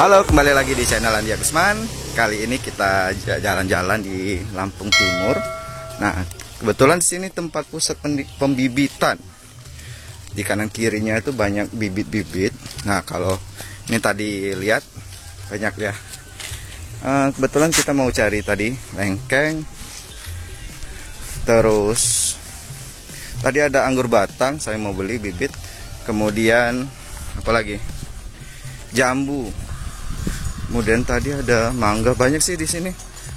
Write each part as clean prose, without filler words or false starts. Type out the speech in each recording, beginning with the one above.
Halo, kembali lagi di channel Andi Agusman. Kali ini kita jalan-jalan di Lampung Timur. Nah, kebetulan di sini tempat pusat pembibitan. Di kanan kirinya itu banyak bibit-bibit. Nah, kalau ini tadi lihat banyak ya. Kebetulan kita mau cari tadi lengkeng. Terus tadi ada anggur batang, saya mau beli bibit. Kemudian apa lagi? Jambu. Kemudian tadi ada mangga, banyak sih di sini,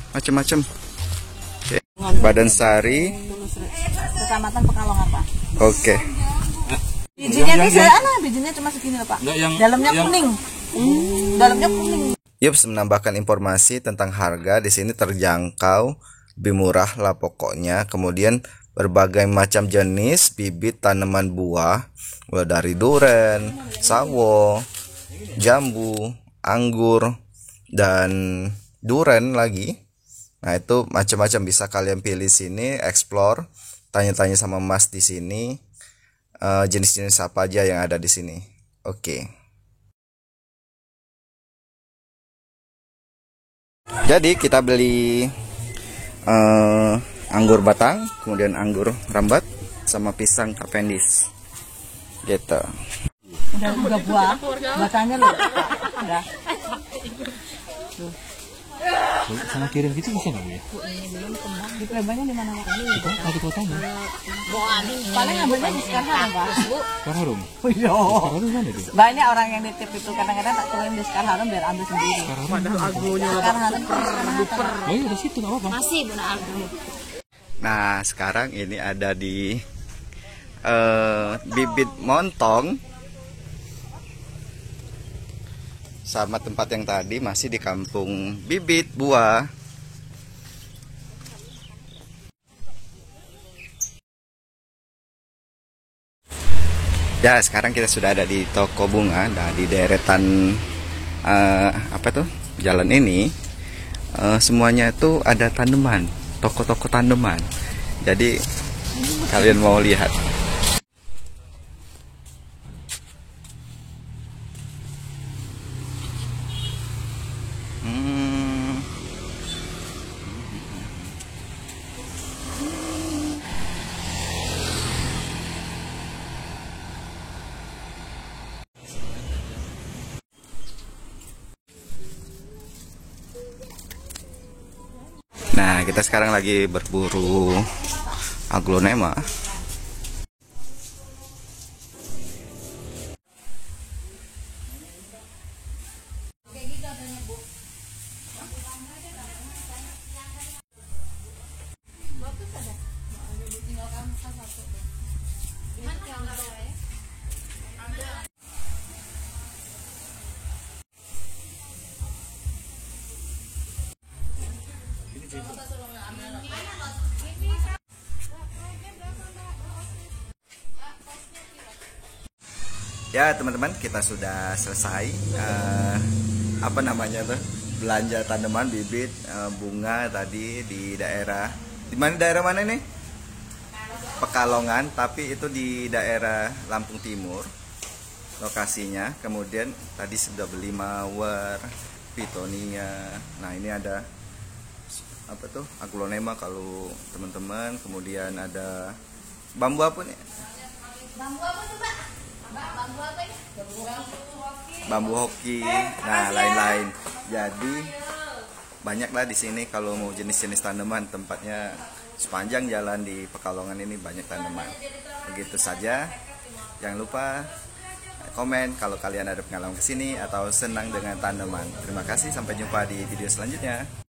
macam-macam. Badan Sari, Kecamatan Pekalongan, Pak. Oke. Bijinya ini bijinya cuma segini loh, Pak. Dalamnya kuning. Dalamnya kuning. Yups, menambahkan informasi tentang harga di sini terjangkau, lebih murah lah pokoknya. Kemudian berbagai macam jenis bibit tanaman buah, mulai dari duren, sawo, jambu, anggur, dan duren lagi. Nah, itu macam-macam bisa kalian pilih sini, explore, tanya-tanya sama Mas di sini, jenis-jenis apa aja yang ada di sini. Oke. Jadi kita beli anggur batang, kemudian anggur rambat, sama pisang Cavendish. Gitu. Udah buah, batangnya loh. Udah. Sana kirim gitu bisa nggak Bu ya? Di Plebanya di mana Pak? Itu ada kotanya. Paling ngambilnya di Sekarharum, Pak. Sekarharum. Iya. Sekarharum mana tuh? Banyak orang yang nitip itu, kadang-kadang tak turunin di Sekarharum biar ambil sendiri. Padahal agronya Sekarharum Oh iya, di situ nggak apa-apa. masih Bunda Agro. Nah, sekarang ini ada di bibit montong. Sama tempat yang tadi masih di kampung bibit buah. Ya, sekarang kita sudah ada di toko bunga. Nah, di deretan apa tuh jalan ini, semuanya itu ada tanaman, toko-toko tanaman. Jadi kalian mau lihat. Nah, kita sekarang lagi berburu aglonema. Ya teman-teman, kita sudah selesai apa namanya tuh belanja tanaman bibit bunga tadi di daerah daerah mana nih? Pekalongan, tapi itu di daerah Lampung Timur lokasinya. Kemudian tadi sudah beli mawar, pitonia. Nah, ini ada apa tuh aglonema kalau teman-teman. Kemudian ada bambu apa nih? Bambu apa tuh, Pak? Bambu apa ini? Bambu hoki, nah lain-lain. Jadi banyaklah di sini kalau mau jenis-jenis tanaman. Tempatnya sepanjang jalan di Pekalongan ini banyak tanaman. Begitu saja. Jangan lupa komen kalau kalian ada pengalaman kesini atau senang dengan tanaman. Terima kasih, sampai jumpa di video selanjutnya.